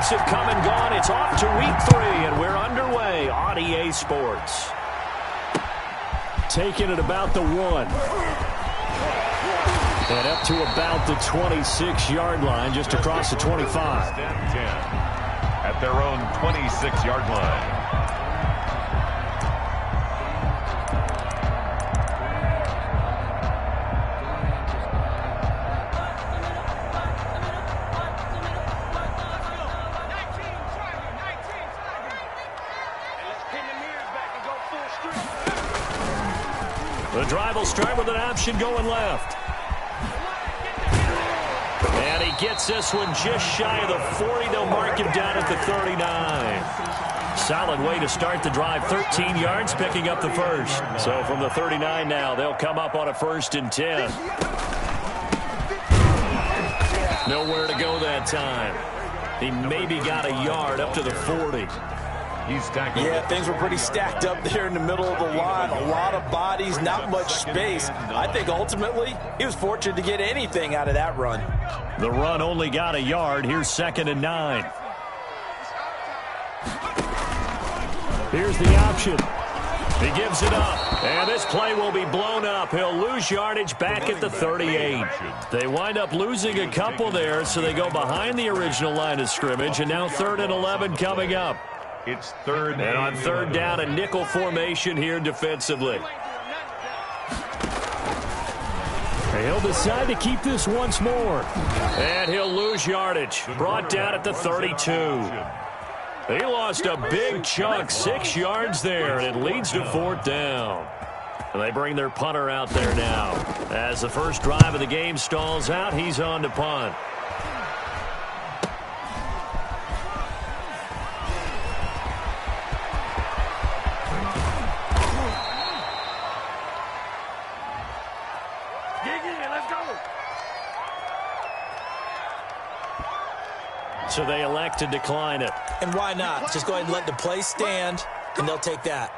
weeks have come and gone. It's off to week 3, and we're underway on EA Sports. Taking it about the 1. And up to about the 26-yard line, just across the 25. 10 at their own 26-yard line. The drive will start with an option going left. And he gets this one just shy of the 40. They'll mark him down at the 39. Solid way to start the drive. 13 yards, picking up the first. So from the 39 now, they'll come up on a 1st and 10. Nowhere to go that time. He maybe got a yard up to the 40. Yeah, things were pretty stacked up there in the middle of the line. A lot of bodies, not much space. I think ultimately he was fortunate to get anything out of that run. The run only got a yard. Here's 2nd and 9. Here's the option. He gives it up. And this play will be blown up. He'll lose yardage back at the 38. They wind up losing a couple there, so they go behind the original line of scrimmage. And now 3rd and 11 coming up. It's 3rd and on 3rd down, a nickel formation here defensively. He'll decide to keep this once more. And he'll lose yardage. Brought down at the 32. He lost a big chunk, 6 yards there, and it leads to 4th down. And they bring their punter out there now. As the first drive of the game stalls out, he's on to punt. So they elect to decline it. And why not? Just go ahead and let the play stand, and they'll take that.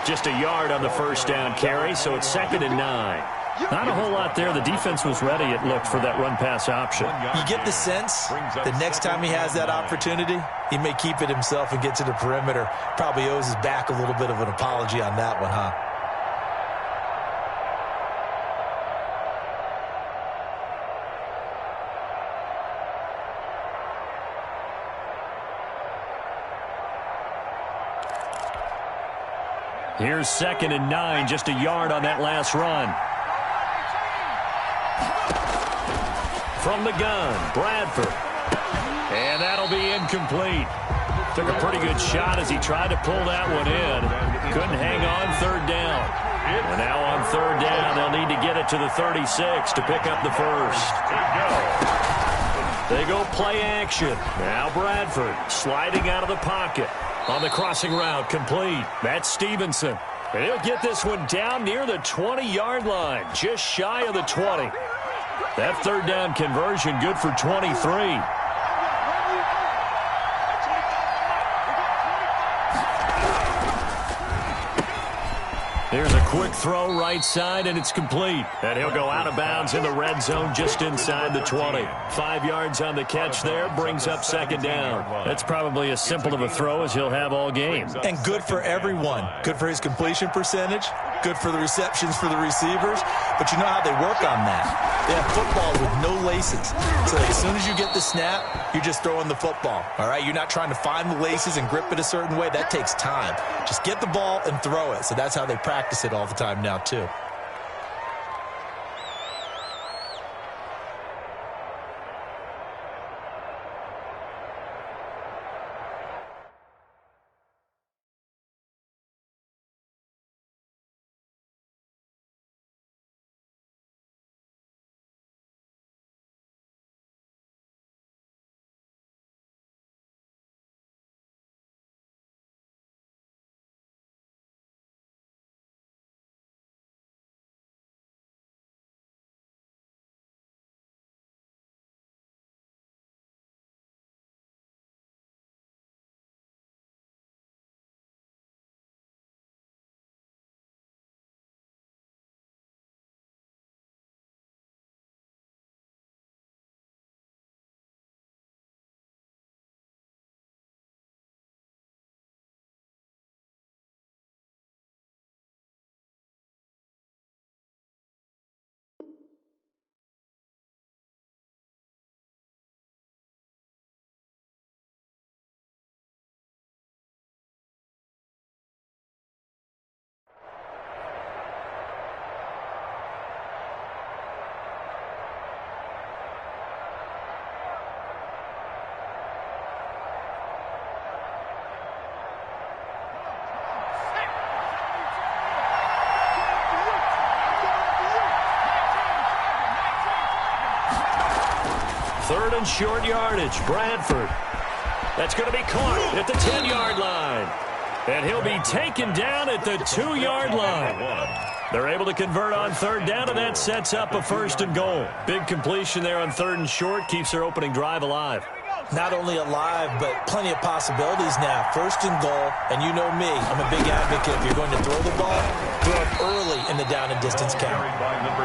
Just a yard on the first down carry, so it's 2nd and 9. Not a whole lot there. The defense was ready, it looked, for that run-pass option. You get the sense the next time he has that opportunity, he may keep it himself and get to the perimeter. Probably owes his back a little bit of an apology on that one, huh? Here's 2nd and 9, just a yard on that last run. From the gun, Bradford. And that'll be incomplete. Took a pretty good shot as he tried to pull that one in. Couldn't hang on 3rd down. And now on 3rd down, they'll need to get it to the 36 to pick up the first. They go play action. Now Bradford sliding out of the pocket. On the crossing route, complete. That's Stevenson. And he'll get this one down near the 20-yard line, just shy of the 20. That 3rd down conversion good for 23. There's a quick throw right side, and it's complete. And he'll go out of bounds in the red zone just inside the 20. 5 yards on the catch there, brings up 2nd down. That's probably as simple of a throw as he'll have all game. And good for everyone. Good for his completion percentage. Good for the receptions for the receivers. But you know how they work on that. They have footballs with no laces. So as soon as you get the snap, you're just throwing the football. All right? You're not trying to find the laces and grip it a certain way. That takes time. Just get the ball and throw it. So that's how they practice it all the time now, too. Third and short yardage. Bradford. That's going to be caught at the 10-yard line. And he'll be taken down at the 2-yard line. They're able to convert on third down, and that sets up a first and goal. Big completion there on third and short. Keeps their opening drive alive. Not only alive, but plenty of possibilities now. First and goal, and you know me, I'm a big advocate. If you're going to throw the ball, throw it early in the down and distance count.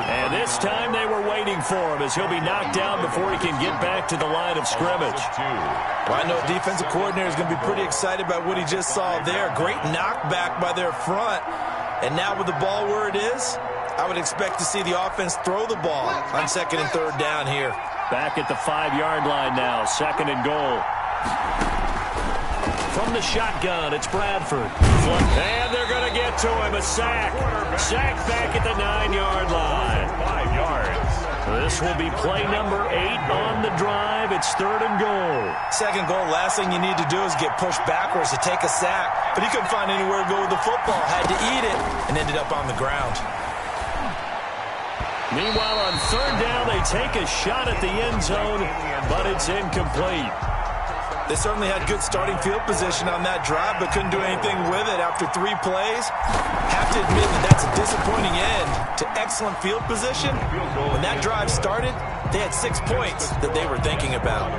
And this time they were waiting for him as he'll be knocked down before he can get back to the line of scrimmage. Well, I know defensive coordinator is going to be pretty excited about what he just saw there. Great knockback by their front. And now with the ball where it is, I would expect to see the offense throw the ball on second and third down here. Back at the 5-yard line now, second and goal. From the shotgun, it's Bradford. And they're going to get to him, a sack. Sack back at the 9-yard line. 5 yards. This will be play number 8 on the drive. It's third and goal. Second goal, last thing you need to do is get pushed backwards to take a sack. But he couldn't find anywhere to go with the football. Had to eat it and ended up on the ground. Meanwhile, on third down, they take a shot at the end zone, but it's incomplete. They certainly had good starting field position on that drive, but couldn't do anything with it after 3 plays. Have to admit that that's a disappointing end to excellent field position. When that drive started, they had 6 points that they were thinking about.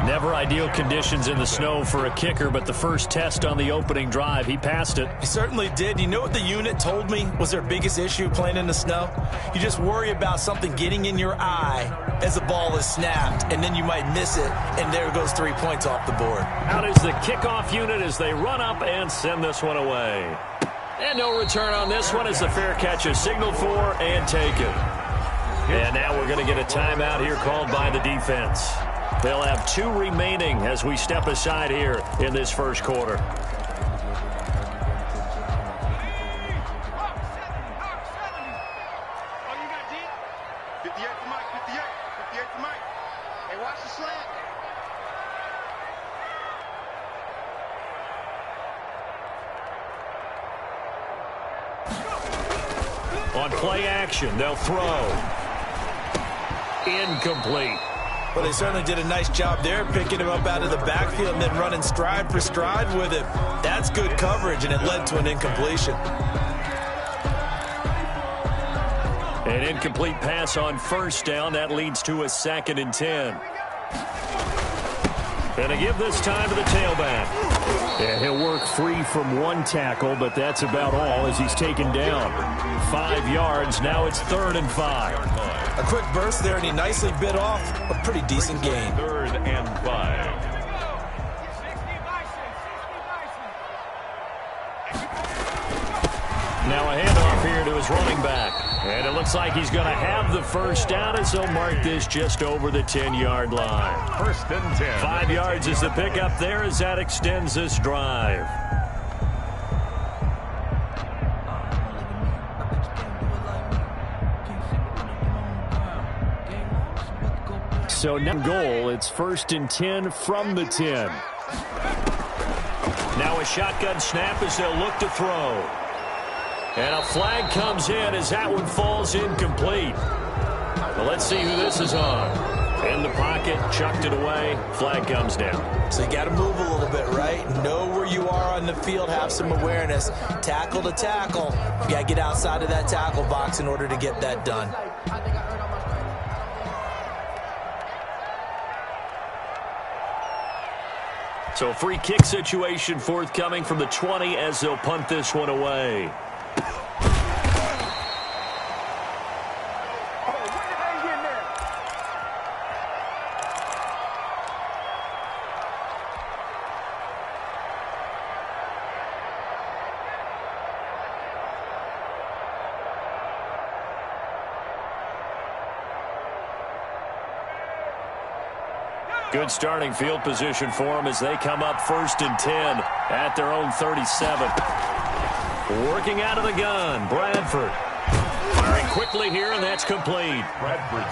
Never ideal conditions in the snow for a kicker, but the first test on the opening drive, he passed it. He certainly did. You know what the unit told me was their biggest issue playing in the snow? You just worry about something getting in your eye as the ball is snapped, and then you might miss it, and there goes 3 points off the board. Out is the kickoff unit as they run up and send this one away. And no return on this one as the fair catch is signaled for and taken. And now we're going to get a timeout here called by the defense. They'll have 2 remaining as we step aside here in this first quarter. On play action, they'll throw. Incomplete. Well, they certainly did a nice job there, picking him up out of the backfield and then running stride for stride with him. That's good coverage, and it led to an incompletion. An incomplete pass on first down. That leads to a 2nd and 10. Gonna give this time to the tailback. And he'll work free from 1 tackle, but that's about all as he's taken down. 5 yards. Now it's 3rd and 5. A quick burst there, and he nicely bit off a pretty decent gain. 3rd and 5. Now a handoff here to his running back. And it looks like he's going to have the first down, and so mark this just over the 10-yard line. 1st and 10. 5 yards is the pickup there as that extends this drive. So now goal, it's 1st and 10 from the 10. Now a shotgun snap as they'll look to throw. And a flag comes in as that one falls incomplete. Well, let's see who this is on. In the pocket, chucked it away, flag comes down. So you got to move a little bit, right? Know where you are on the field, have some awareness. Tackle to tackle. You got to get outside of that tackle box in order to get that done. So free kick situation forthcoming from the 20 as they'll punt this one away. Good starting field position for them as they come up 1st and 10 at their own 37. Working out of the gun, Bradford. Firing quickly here, and that's complete.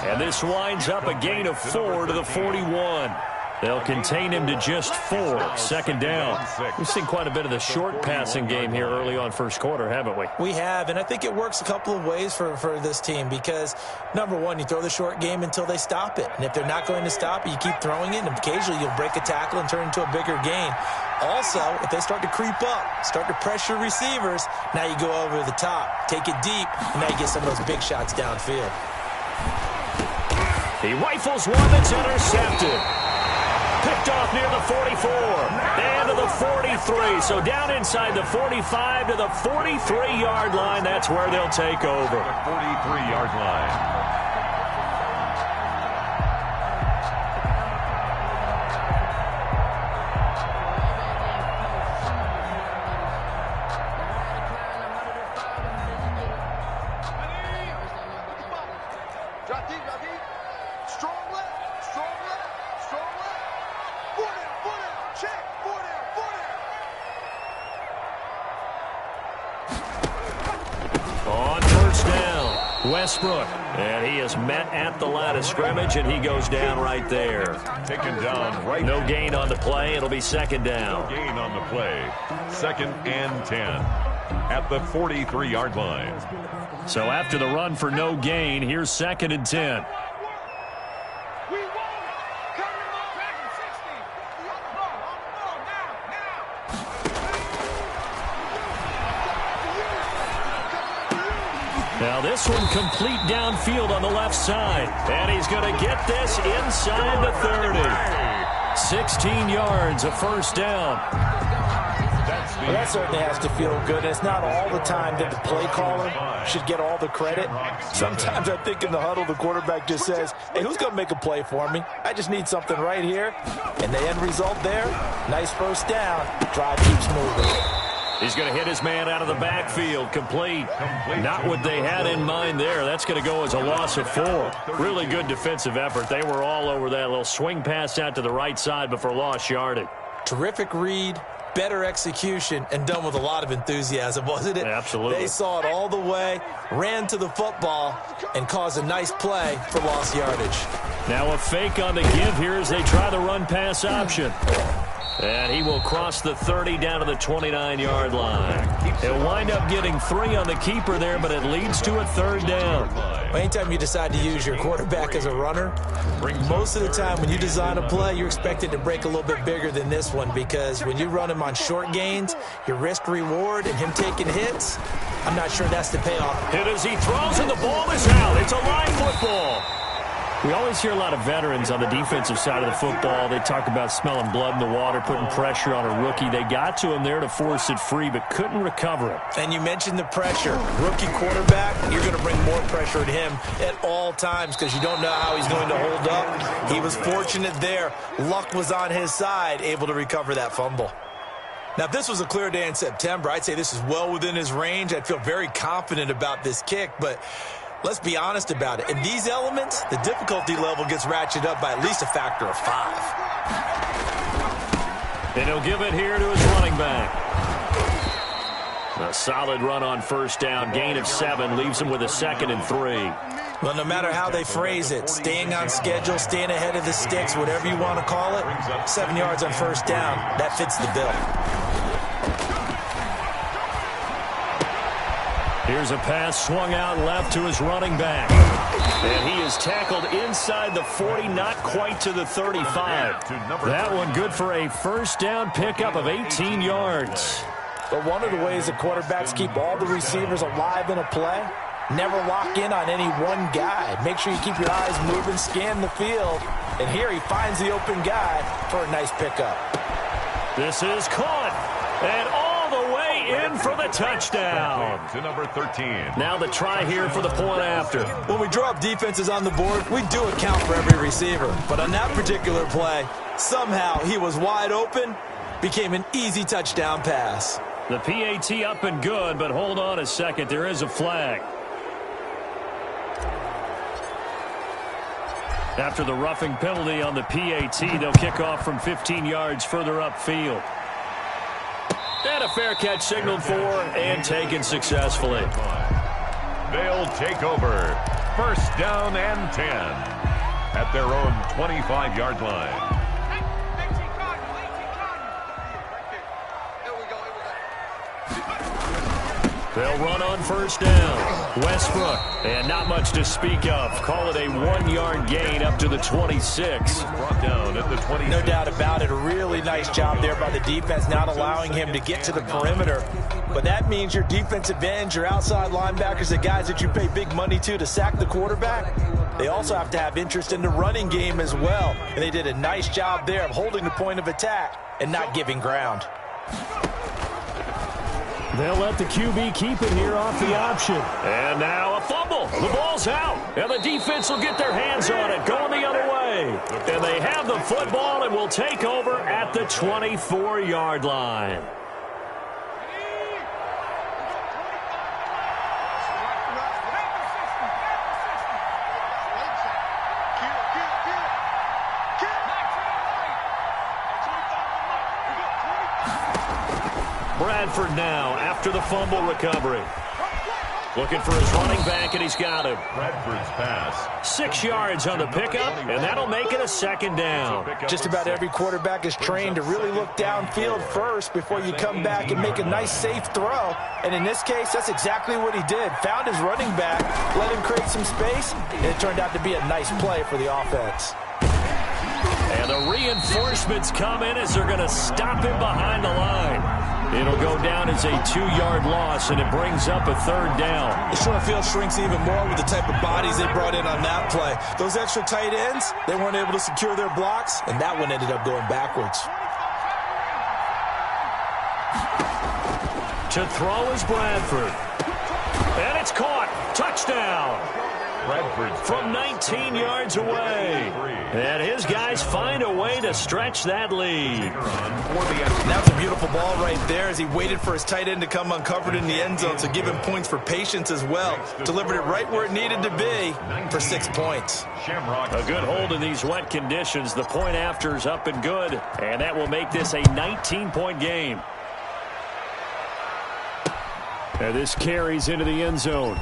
And this winds up a gain of 4 to the 41. They'll contain him to just 4. Second down. We've seen quite a bit of the short passing game here early on first quarter, haven't we? We have, and I think it works a couple of ways for this team because, number one, you throw the short game until they stop it. And if they're not going to stop it, you keep throwing it, and occasionally you'll break a tackle and turn into a bigger gain. Also, if they start to creep up, start to pressure receivers, now you go over the top, take it deep, and now you get some of those big shots downfield. He rifles one that's intercepted. Picked off near the 44 and to the 43. So down inside the 45 to the 43-yard line. That's where they'll take over. 43-yard line. Westbrook, and he is met at the line of scrimmage, and he goes down right there. Taken down right. No gain on the play. It'll be second down. No gain on the play. 2nd and 10 at the 43-yard line. So after the run for no gain, here's 2nd and 10. Now this one complete downfield on the left side. And he's going to get this inside the 30. 16 yards, a first down. Well, that certainly has to feel good. It's not all the time that the play caller should get all the credit. Sometimes I think in the huddle, the quarterback just says, hey, who's going to make a play for me? I just need something right here. And the end result there, nice first down. Drive keeps moving. He's going to hit his man out of the backfield. Complete. Not what they had in mind there. That's going to go as a loss of 4. Really good defensive effort. They were all over that little swing pass out to the right side before lost yardage. Terrific read, better execution, and done with a lot of enthusiasm, wasn't it? Absolutely. They saw it all the way, ran to the football, and caused a nice play for lost yardage. Now a fake on the give here as they try the run-pass option. And he will cross the 30 down to the 29-yard line. He'll wind up getting 3 on the keeper there, but it leads to a 3rd down. Well, anytime you decide to use your quarterback as a runner, most of the time when you design a play, you're expected to break a little bit bigger than this one because when you run him on short gains, your risk-reward and him taking hits, I'm not sure that's the payoff. Hit as he throws and the ball is out. It's a line football. We always hear a lot of veterans on the defensive side of the football. They talk about smelling blood in the water, putting pressure on a rookie. They got to him there to force it free, but couldn't recover it. And you mentioned the pressure. Rookie quarterback, you're going to bring more pressure at him at all times because you don't know how he's going to hold up. He was fortunate there. Luck was on his side, able to recover that fumble. Now, if this was a clear day in September, I'd say this is well within his range. I'd feel very confident about this kick, but let's be honest about it. In these elements, the difficulty level gets ratcheted up by at least a factor of 5. And he'll give it here to his running back. A solid run on first down. Gain of 7 leaves him with a 2nd and 3. Well, no matter how they phrase it, staying on schedule, staying ahead of the sticks, whatever you want to call it, 7 yards on first down, that fits the bill. Here's a pass swung out left to his running back. And he is tackled inside the 40, not quite to the 35. That one good for a first down pickup of 18 yards. But one of the ways that quarterbacks keep all the receivers alive in a play, never lock in on any one guy. Make sure you keep your eyes moving, scan the field. And here he finds the open guy for a nice pickup. This is caught. And all the way in for the touchdown. To number 13. Now the try here for the point after. When we draw up defenses on the board, we do account for every receiver. But on that particular play, somehow he was wide open, became an easy touchdown pass. The PAT up and good, but hold on a second. There is a flag. After the roughing penalty on the PAT, they'll kick off from 15 yards further upfield. And a fair catch signaled for and taken successfully. They'll take over. First down and 10 at their own 25-yard line. They'll run on first down. Westbrook, and not much to speak of. Call it a 1-yard gain up to the 26. Brought down at the 26. No doubt about it. A really nice job there by the defense, not allowing him to get to the perimeter. But that means your defensive ends, your outside linebackers, the guys that you pay big money to sack the quarterback, they also have to have interest in the running game as well. And they did a nice job there of holding the point of attack and not giving ground. They'll let the QB keep it here off the option. And now a fumble. The ball's out. And the defense will get their hands on it, going the other way. And they have the football and will take over at the 24-yard line. Bradford now after the fumble recovery. Looking for his running back, and he's got him. Bradford's pass. 6 yards on the pickup, and that'll make it a second down. Just about every quarterback is trained to really look downfield first before you come back and make a nice, safe throw. And in this case, that's exactly what he did. Found his running back, let him create some space, and it turned out to be a nice play for the offense. And the reinforcements come in as they're going to stop him behind the line. It'll go down as a 2-yard loss, and it brings up a third down. The short field shrinks even more with the type of bodies they brought in on that play. Those extra tight ends, they weren't able to secure their blocks, and that one ended up going backwards. To throw is Bradford. And it's caught. Touchdown. Bradford from 19 yards away. And his guys find a way to stretch that lead. That was a beautiful ball right there as he waited for his tight end to come uncovered in the end zone, so give him points for patience as well. Delivered it right where it needed to be for 6 points. A good hold in these wet conditions. The point after is up and good, and that will make this a 19-point game. And this carries into the end zone.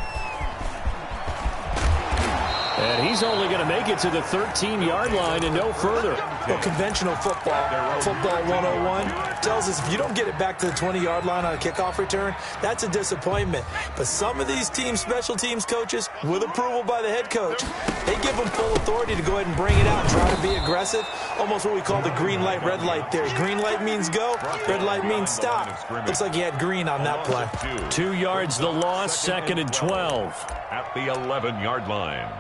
And he's only going to make it to the 13-yard line and no further. Well, conventional football 101, tells us if you don't get it back to the 20-yard line on a kickoff return, that's a disappointment. But some of these special teams coaches, with approval by the head coach, they give them full authority to go ahead and bring it out and try to be aggressive. Almost what we call the green light, red light theory. Green light means go, red light means stop. Looks like he had green on that play. 2 yards the loss, 2nd and 12. At the 11-yard line.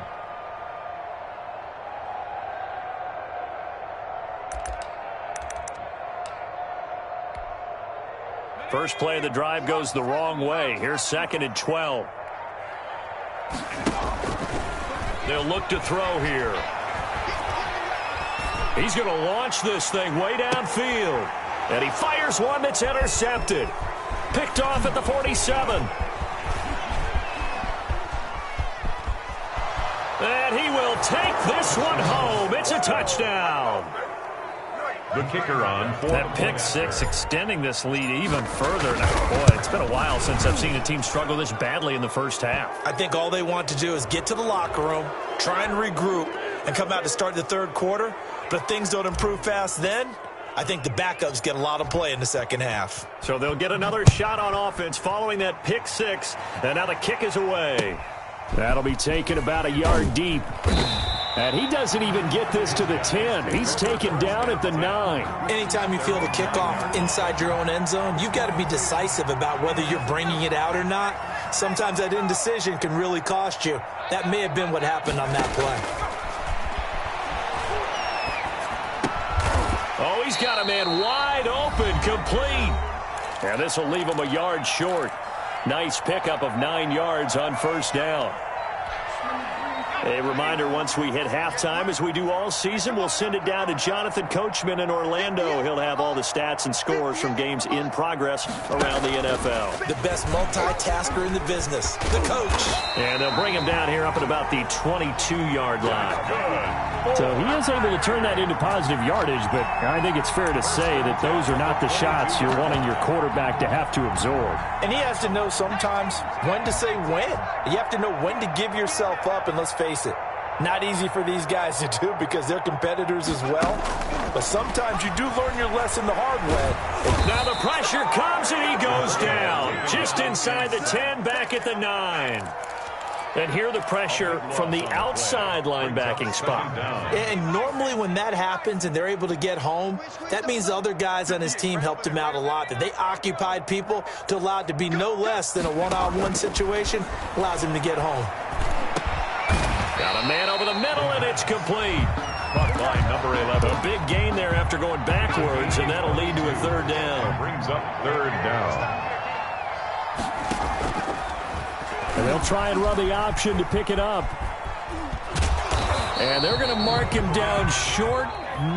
First play of the drive goes the wrong way. Here's 2nd and 12. They'll look to throw here. He's going to launch this thing way downfield. And he fires one that's intercepted. Picked off at the 47. And he will take this one home. It's a touchdown. The kicker on for that pick six extending this lead even further. Now, boy, it's been a while since I've seen a team struggle this badly in the first half. I think all they want to do is get to the locker room, try and regroup, and come out to start the third quarter. But if things don't improve fast then, I think the backups get a lot of play in the second half. So they'll get another shot on offense following that pick six, and now the kick is away. That'll be taken about a yard deep. And he doesn't even get this to the 10. He's taken down at the 9. Anytime you feel the kickoff inside your own end zone, you've got to be decisive about whether you're bringing it out or not. Sometimes that indecision can really cost you. That may have been what happened on that play. Oh, he's got a man wide open, complete. And this will leave him a yard short. Nice pickup of 9 yards on first down. A reminder, once we hit halftime, as we do all season, we'll send it down to Jonathan Coachman in Orlando. He'll have all the stats and scores from games in progress around the NFL. The best multitasker in the business, the coach. And they'll bring him down here up at about the 22-yard line. So he is able to turn that into positive yardage, but I think it's fair to say that those are not the shots you're wanting your quarterback to have to absorb. And he has to know sometimes when to say when. You have to know when to give yourself up, and let's face it, Not easy for these guys to do because they're competitors as well. But sometimes you do learn your lesson the hard way. Now the pressure comes and he goes down. Just inside the 10, back at the 9. And here the pressure from the outside linebacking spot. And normally when that happens and they're able to get home, that means the other guys on his team helped him out a lot. That they occupied people to allow it to be no less than a one-on-one situation allows him to get home. Got a man over the middle, and it's complete. Caught by number 11. A big gain there after going backwards, and that'll lead to a third down. Brings up third down. And they'll try and run the option to pick it up. And they're going to mark him down short,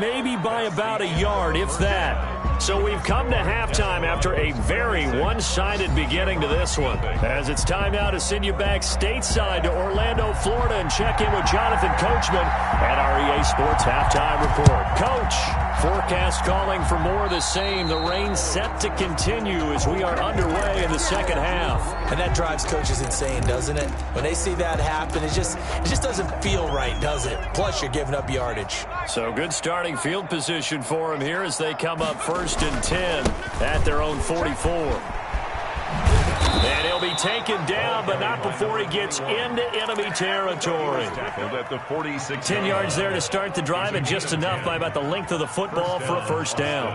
maybe by about a yard, if that. So we've come to halftime after a very one-sided beginning to this one. As it's time now to send you back stateside to Orlando, Florida, and check in with Jonathan Coachman at our EA Sports Halftime Report. Coach, forecast calling for more of the same. The rain set to continue as we are underway in the second half. And that drives coaches insane, doesn't it? When they see that happen, it just doesn't feel right, does it? Plus, you're giving up yardage. So good starting field position for him here as they come up 1st and 10 at their own 44. And he'll be taken down, but not before he gets into enemy territory. At the 46. 10 yards there to start the drive, and just enough by about the length of the football for a first down.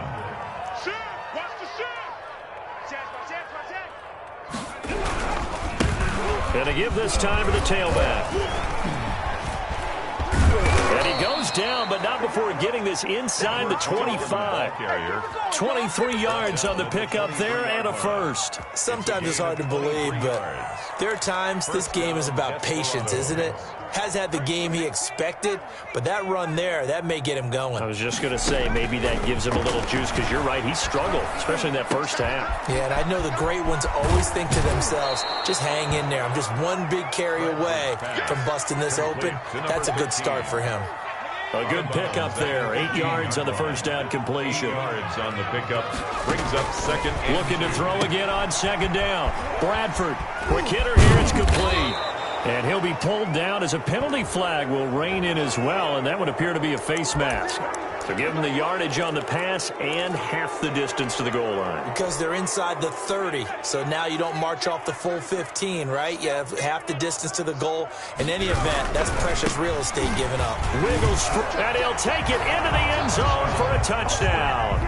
And to give this time to the tailback. And he goes down, but not before getting this inside the 25. 23 yards on the pickup there and a first. Sometimes it's hard to believe, but there are times this game is about patience, isn't it? Has had the game he expected, but that run there, that may get him going. I was just going to say, maybe that gives him a little juice, because you're right, he struggled, especially in that first half. Yeah, and I know the great ones always think to themselves, just hang in there. I'm just one big carry away from busting this open. That's a good start for him. A good pickup there. 8 yards on the first down completion. Yards on the pickup. Brings up second. Looking to throw again on second down. Bradford. Quick hitter here. It's complete. And he'll be pulled down as a penalty flag will rein in as well, and that would appear to be a face mask. So give him the yardage on the pass and half the distance to the goal line. Because they're inside the 30, so now you don't march off the full 15, right? You have half the distance to the goal. In any event, that's precious real estate given up. Wiggles, and he'll take it into the end zone for a touchdown.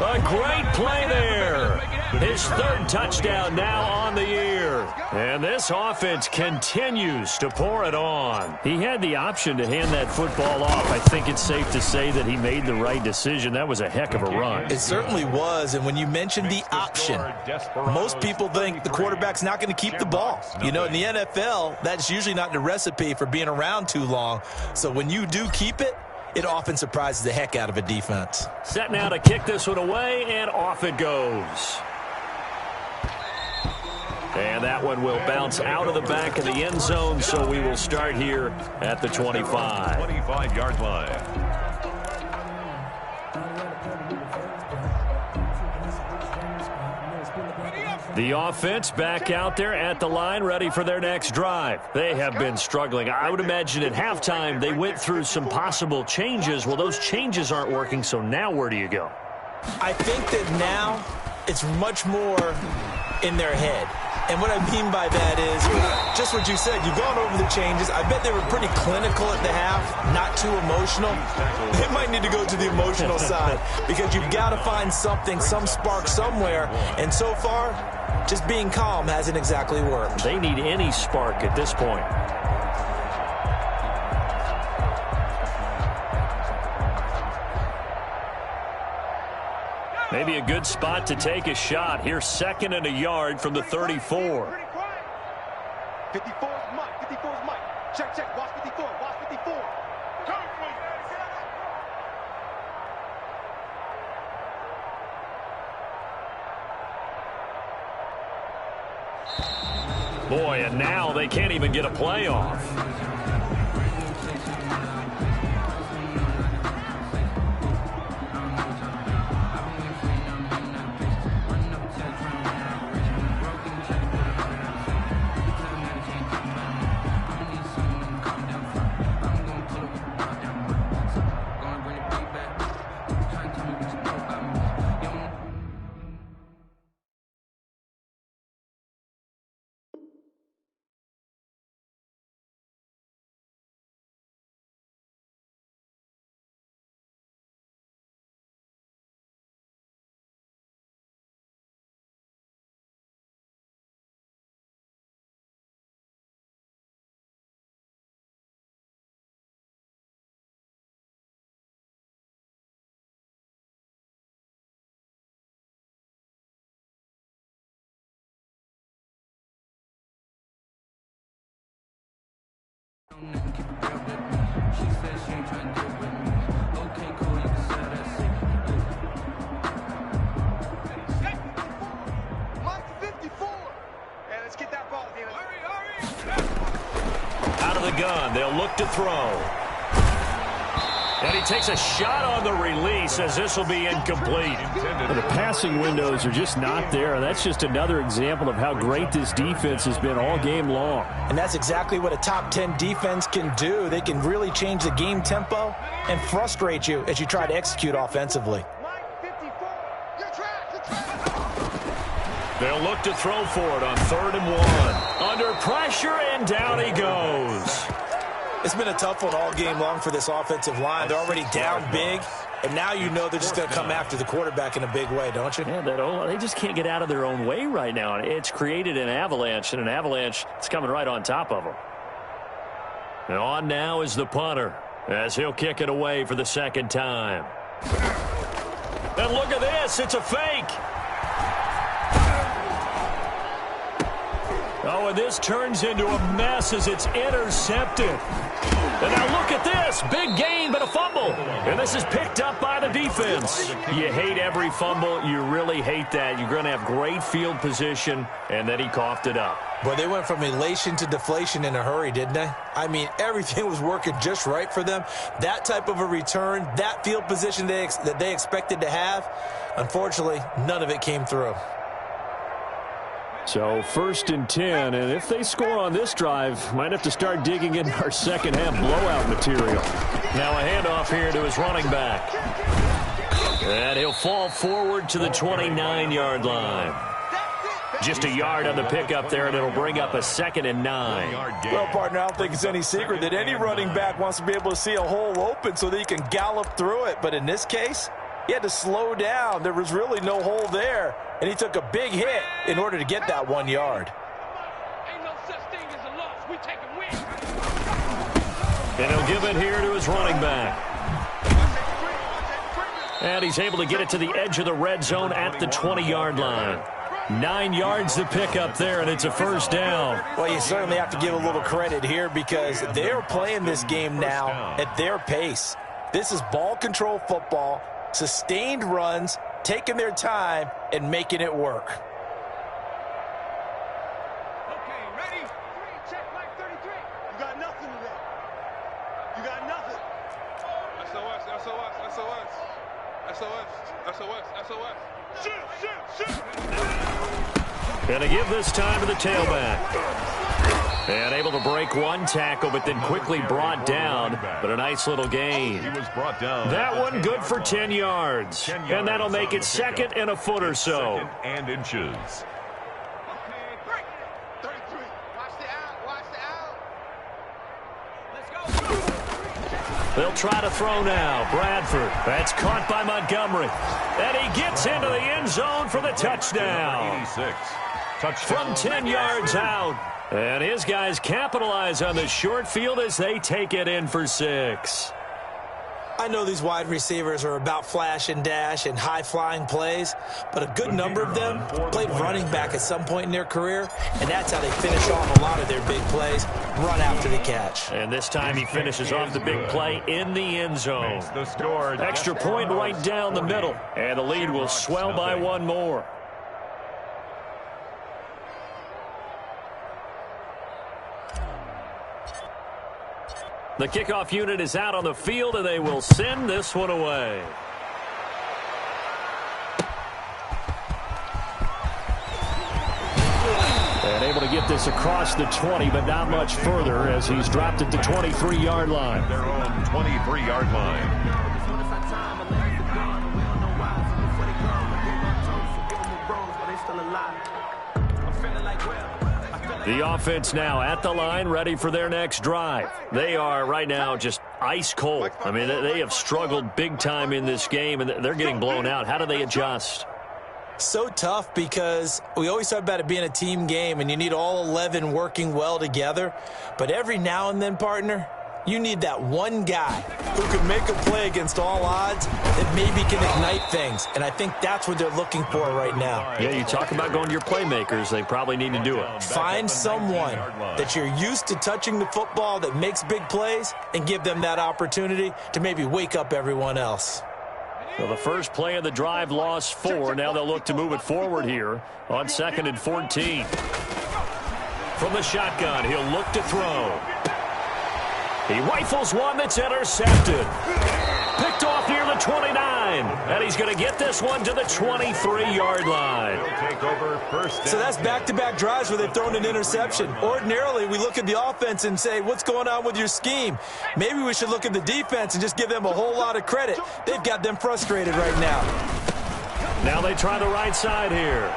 A great play there. His third touchdown now on the year. And this offense continues to pour it on. He had the option to hand that football off. I think it's safe to say that he made the right decision. That was a heck of a run. It certainly was. And when you mentioned the option, most people think the quarterback's not going to keep the ball. You know, in the NFL, that's usually not the recipe for being around too long. So when you do keep it, it often surprises the heck out of a defense. Set now to kick this one away, and off it goes. And that one will bounce out of the back of the end zone, so we will start here at the 25. 25-yard line. The offense back out there at the line, ready for their next drive. They have been struggling. I would imagine at halftime they went through some possible changes. Well, those changes aren't working, so now where do you go? I think that now it's much more in their head. And what I mean by that is just what you said. You've gone over the changes. I bet they were pretty clinical at the half, not too emotional. They might need to go to the emotional side because you've got to find something, some spark somewhere. And so far, just being calm hasn't exactly worked. They need any spark at this point. Maybe a good spot to take a shot. Here's 2nd and a yard from the 34. 54 is Mike. 54 is Mike. Check, check. Watch 54. Watch 54. Boy, and now they can't even get a play off. Out of the gun, they'll look to throw. And he takes a shot on the release as this will be incomplete. Well, the passing windows are just not there, and that's just another example of how great this defense has been all game long. And that's exactly what a top 10 defense can do. They can really change the game tempo and frustrate you as you try to execute offensively. They'll look to throw for it on 3rd and 1. Under pressure, and down he goes. It's been a tough one all game long for this offensive line. They're already down big, and now you know they're just going to come after the quarterback in a big way, don't you? Yeah, they just can't get out of their own way right now. It's created an avalanche, and an avalanche is coming right on top of them. And on now is the punter, as he'll kick it away for the 2nd time. And look at this. It's a fake. Oh, and this turns into a mess as it's intercepted. And now look at this. Big gain, but a fumble. And this is picked up by the defense. You hate every fumble. You really hate that. You're going to have great field position, and then he coughed it up. Well, they went from elation to deflation in a hurry, didn't they? I mean, everything was working just right for them. That type of a return, that field position that they expected to have, unfortunately, none of it came through. So 1st and 10, and if they score on this drive, might have to start digging in our second-half blowout material. Now a handoff here to his running back. And he'll fall forward to the 29-yard line. Just a yard on the pickup there, and it'll bring up a 2nd and 9. Well, partner, I don't think it's any secret that any running back wants to be able to see a hole open so that he can gallop through it. But in this case, he had to slow down. There was really no hole there, and he took a big hit in order to get that 1 yard. Ain't no such thing as a loss. We take a win. And he'll give it here to his running back. And he's able to get it to the edge of the red zone at the 20-yard line. 9 yards to pick up there, and it's a 1st down. Well, you certainly have to give a little credit here because they're playing this game now at their pace. This is ball control football, sustained runs, taking their time, and making it work. Okay, ready? Check Mike 33. You got nothing today. You got nothing. SOS, SOS, SOS. SOS, SOS, SOS. Shoot, shoot, shoot. And to give this time to the tailback. And able to break one tackle, but then quickly brought down. But a nice little gain. He was brought down. That one good for 10 yards. And that'll make it 2nd and a foot or so. 2nd and inches. Okay, break. 33. Watch the out. Watch the out. Let's go. They'll try to throw now. Bradford. That's caught by Montgomery. And he gets into the end zone for the touchdown. 86. Touchdown. From 10 yards out. And his guys capitalize on the short field as they take it in for 6. I know these wide receivers are about flash and dash and high-flying plays, but a good number of them played running back at some point in their career, and that's how they finish off a lot of their big plays, run after the catch. And this time he finishes off the big play in the end zone. Makes the score. Extra point right down the middle, and the lead will swell by one more. The kickoff unit is out on the field, and they will send this one away. And able to get this across the 20, but not much further as he's dropped at the 23-yard line. Their own 23-yard line. The offense now at the line, ready for their next drive. They are right now just ice cold. I mean, they have struggled big time in this game, and they're getting blown out. How do they adjust? So tough because we always talk about it being a team game, and you need all 11 working well together. But every now and then, partner, You need that one guy who can make a play against all odds that maybe can ignite things. And I think that's what they're looking for right now. Yeah, you talk about going to your playmakers. They probably need to do it. Find someone that you're used to touching the football that makes big plays and give them that opportunity to maybe wake up everyone else. Well, the first play of the drive lost 4. Now they'll look to move it forward here on 2nd and 14. From the shotgun, he'll look to throw. He rifles one that's intercepted. Picked off near the 29. And he's going to get this one to the 23-yard line. Take over first. So that's back-to-back drives where they've thrown an interception. Ordinarily, we look at the offense and say, what's going on with your scheme? Maybe we should look at the defense and just give them a whole lot of credit. They've got them frustrated right now. Now they try the right side here.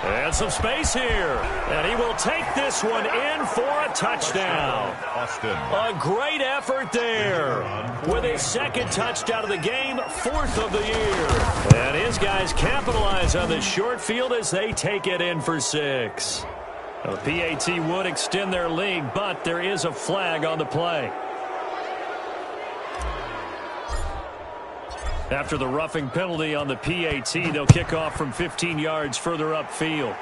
And some space here. And he will take this one in for a touchdown. Austin. A great effort there. With his second touchdown of the game, 4th of the year. And his guys capitalize on the short field as they take it in for 6. The PAT would extend their lead, but there is a flag on the play. After the roughing penalty on the PAT, they'll kick off from 15 yards further upfield.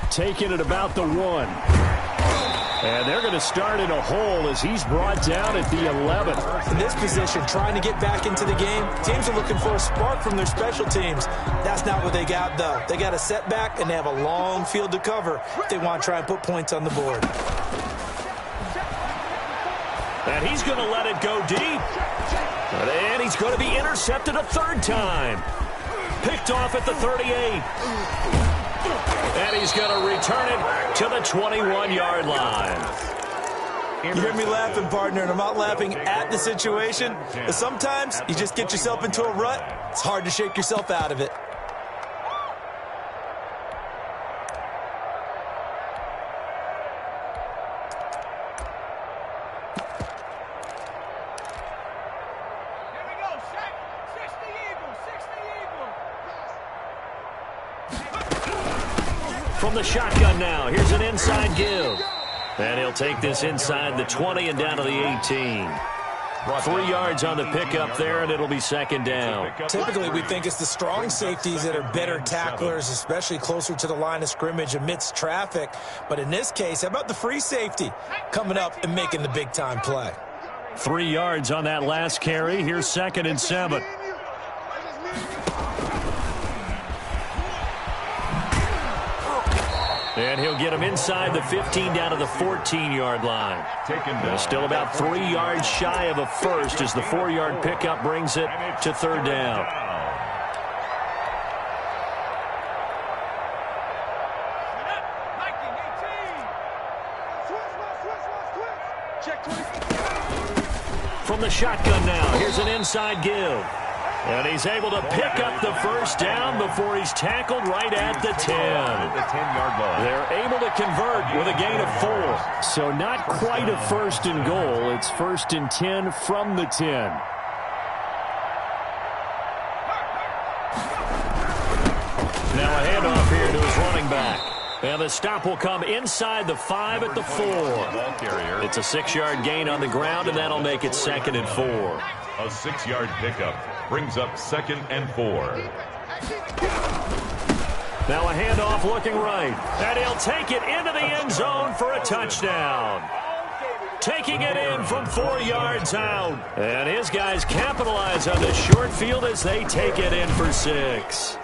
Taking it about the 1. And they're going to start in a hole as he's brought down at the 11. In this position, trying to get back into the game, teams are looking for a spark from their special teams. That's not what they got, though. They got a setback, and they have a long field to cover if they want to try and put points on the board. And he's going to let it go deep. And he's going to be intercepted a 3rd time. Picked off at the 38. And he's going to return it to the 21-yard line. You hear me laughing, partner, and I'm not laughing at the situation. But sometimes you just get yourself into a rut. It's hard to shake yourself out of it. From the shotgun now, here's an inside give. And he'll take this inside the 20 and down to the 18. 3 yards on the pickup there, and it'll be 2nd down. Typically, we think it's the strong safeties that are better tacklers, especially closer to the line of scrimmage amidst traffic. But in this case, how about the free safety coming up and making the big-time play? 3 yards on that last carry. Here's 2nd and 7. And he'll get him inside the 15 down to the 14-yard line. Still about 3 yards shy of a first as the 4-yard pickup brings it to 3rd down. From the shotgun now, here's an inside give. And he's able to pick up the first down before he's tackled right at the 10. The 10-yard line. They're able to convert with a gain of 4. So not quite a 1st and goal. It's 1st and 10 from the 10. Now a handoff here to his running back. And the stop will come inside the 5 at the 4. It's a 6-yard gain on the ground, and that'll make it 2nd and 4. A 6-yard pickup brings up 2nd and 4. Now a handoff looking right. And he'll take it into the end zone for a touchdown. Taking it in from 4 yards out. And his guys capitalize on the short field as they take it in for 6.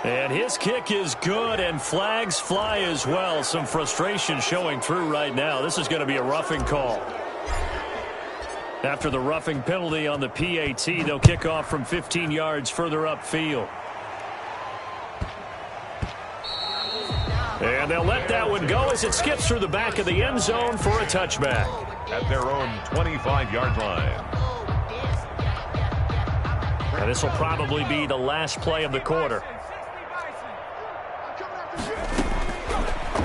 And his kick is good, and flags fly as well. Some frustration showing through right now. This is going to be a roughing call. After the roughing penalty on the PAT, they'll kick off from 15 yards further upfield. And they'll let that one go as it skips through the back of the end zone for a touchback. At their own 25-yard line. And this will probably be the last play of the quarter.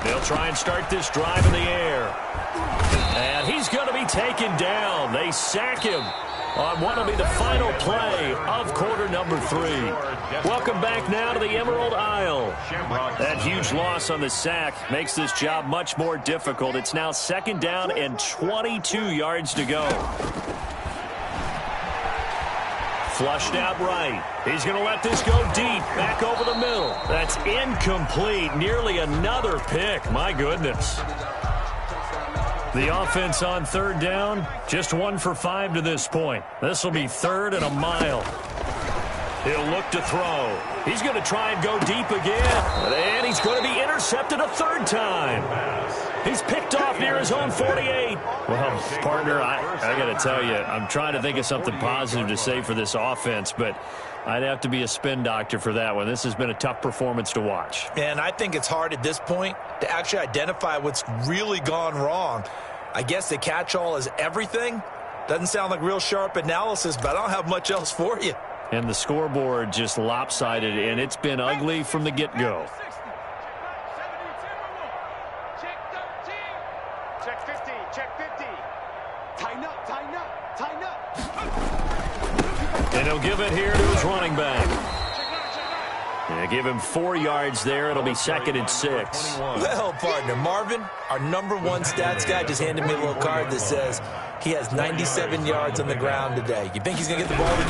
They'll try and start this drive in the air. And he's going to be taken down. They sack him. on what will be the final play of quarter number 3. Welcome back now to the Emerald Isle. That huge loss on the sack makes this job much more difficult. It's now 2nd down and 22 yards to go. Flushed out right. He's going to let this go deep, back over the middle. That's incomplete. Nearly another pick. My goodness. The offense on 3rd down, just 1 for 5 to this point. This will be 3rd and a mile. He'll look to throw. He's going to try and go deep again. And he's going to be intercepted a 3rd time. He's picked off near his own 48. Well, partner, I got to tell you, I'm trying to think of something positive to say for this offense, but I'd have to be a spin doctor for that one. This has been a tough performance to watch. And I think it's hard at this point to actually identify what's really gone wrong. I guess the catch-all is everything. Doesn't sound like real sharp analysis, but I don't have much else for you. And the scoreboard just lopsided, and it's been ugly from the get-go. Check 50, check 50. Tighten up, tighten up, tighten up. And he'll give it here to his running back. And give him 4 yards there. It'll be 2nd and 6. Well, partner, Marvin, our #1 stats guy, just handed me a little card that says he has 97 yards on the ground today. You think he's going to get the ball again?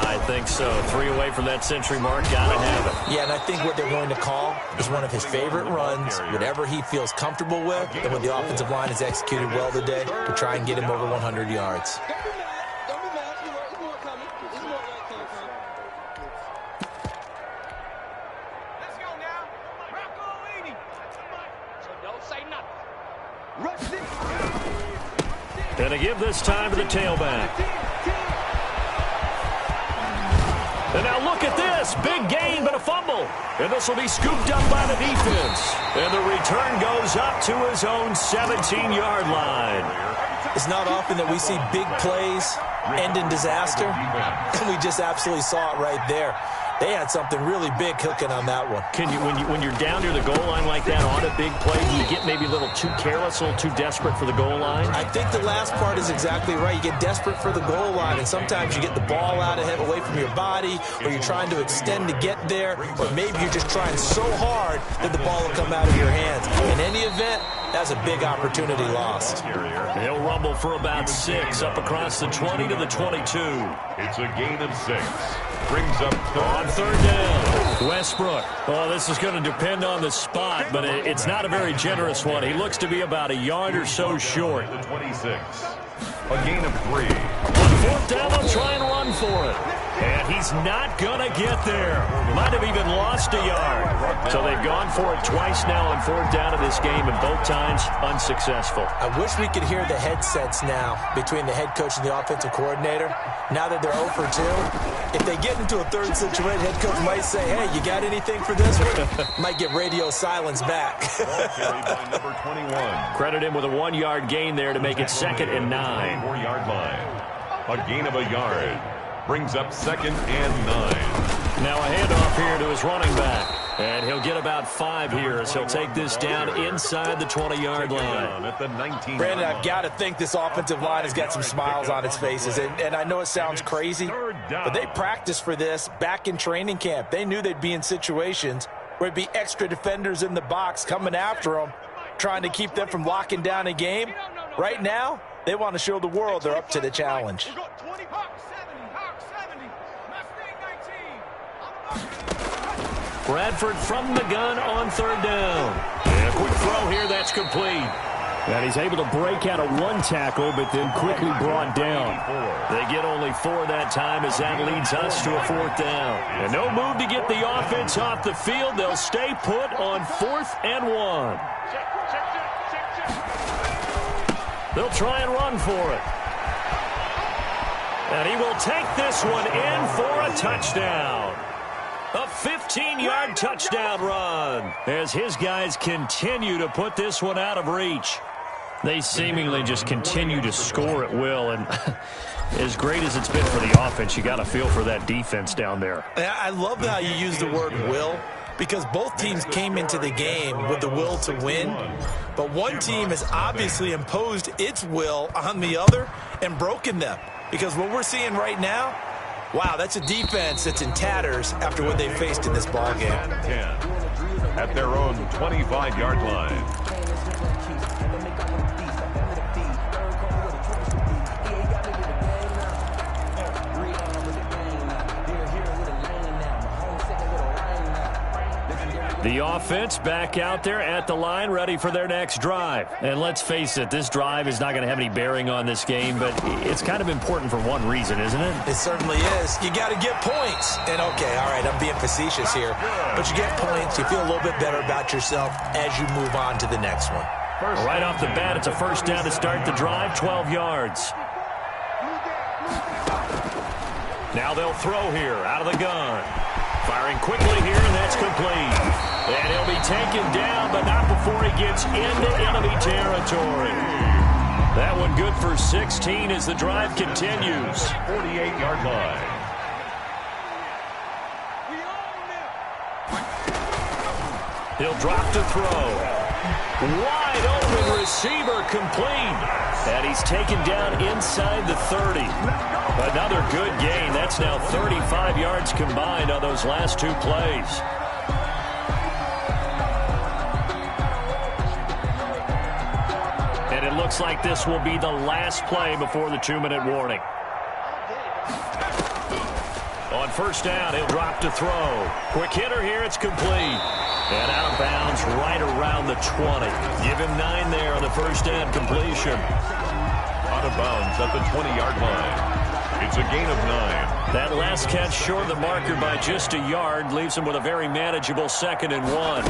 I think so. 3 away from that century mark. Got to have it. Yeah, and I think what they're going to call is one of his favorite runs, whatever he feels comfortable with, and what the offensive line has executed well today to try and get him over 100 yards. And to give this time to the tailback. And now look at this. Big gain, but a fumble. And this will be scooped up by the defense. And the return goes up to his own 17-yard line. It's not often that we see big plays end in disaster. And we just absolutely saw it right there. They had something really big cooking on that one. Can you, when you're down near the goal line like that on a big play, do you get maybe a little too careless, a little too desperate for the goal line? I think the last part is exactly right. You get desperate for the goal line, and sometimes you get the ball out ahead, away from your body, or you're trying to extend to get there, or maybe you're just trying so hard that the ball will come out of your hands. In any event, that's a big opportunity lost. He'll rumble for about 6 up across the 20 to the 22. It's a gain of 6. Brings up on 3rd down. Westbrook. Oh, this is going to depend on the spot, but it's not a very generous one. He looks to be about a yard or so short. The 26. A gain of 3. On 4th down, they'll try and run for it. And he's not going to get there. Might have even lost a yard. So they've gone for it twice now on 4th down of this game, and both times unsuccessful. I wish we could hear the headsets now between the head coach and the offensive coordinator. Now that they're 0 for 2, if they get into a 3rd situation, head coach might say, hey, you got anything for this one? Might get radio silence back. Carried by number 21. Credit him with a 1-yard gain there to make it 2nd and 9. 4-yard line. A gain of a yard. Brings up 2nd and 9. Now a handoff here to his running back. And he'll get about 5 here as he'll take this down inside the 20-yard line. At the 19. Brandon, I've got to think this offensive line has got some smiles on its faces. And I know it sounds crazy, but they practiced for this back in training camp. They knew they'd be in situations where it'd be extra defenders in the box coming after them, trying to keep them from locking down a game. Right now, they want to show the world they're up to the challenge. Bradford from the gun on 3rd down. And a quick throw here, that's complete. And he's able to break out of 1 tackle, but then quickly brought down. They get only 4 that time as that leads us to a 4th down. And no move to get the offense off the field. They'll stay put on 4th and 1. They'll try and run for it. And he will take this one in for a touchdown. A 15-yard touchdown run as his guys continue to put this one out of reach. They seemingly just continue to score at will, and as great as it's been for the offense, you got to feel for that defense down there. I love how you use the word will, because both teams came into the game with the will to win, but one team has obviously imposed its will on the other and broken them. Because what we're seeing right now, wow, that's a defense that's in tatters after what they faced in this ball game. 10 at their own 25-yard line. The offense back out there at the line, ready for their next drive. And let's face it, this drive is not going to have any bearing on this game, but it's kind of important for one reason, isn't it? It certainly is. You got to get points. And, okay, all right, I'm being facetious here. But you get points, you feel a little bit better about yourself as you move on to the next one. Right off the bat, it's a first down to start the drive, 12 yards. Now they'll throw here out of the gun. Firing quickly here, and that's complete. And he'll be taken down, but not before he gets into enemy territory. That one good for 16 as the drive continues. 48-yard line. He'll drop to throw. Wide open receiver complete. And he's taken down inside the 30. Another good gain. That's now 35 yards combined on those last two plays. And it looks like this will be the last play before the 2-minute warning. On first down, he'll drop to throw. Quick hitter here, it's complete. And out of bounds right around the 20. Give him 9 there on the first down completion. Out of bounds at the 20-yard line. It's a gain of 9. That last catch short of the marker by just a yard leaves him with a very manageable 2nd and 1.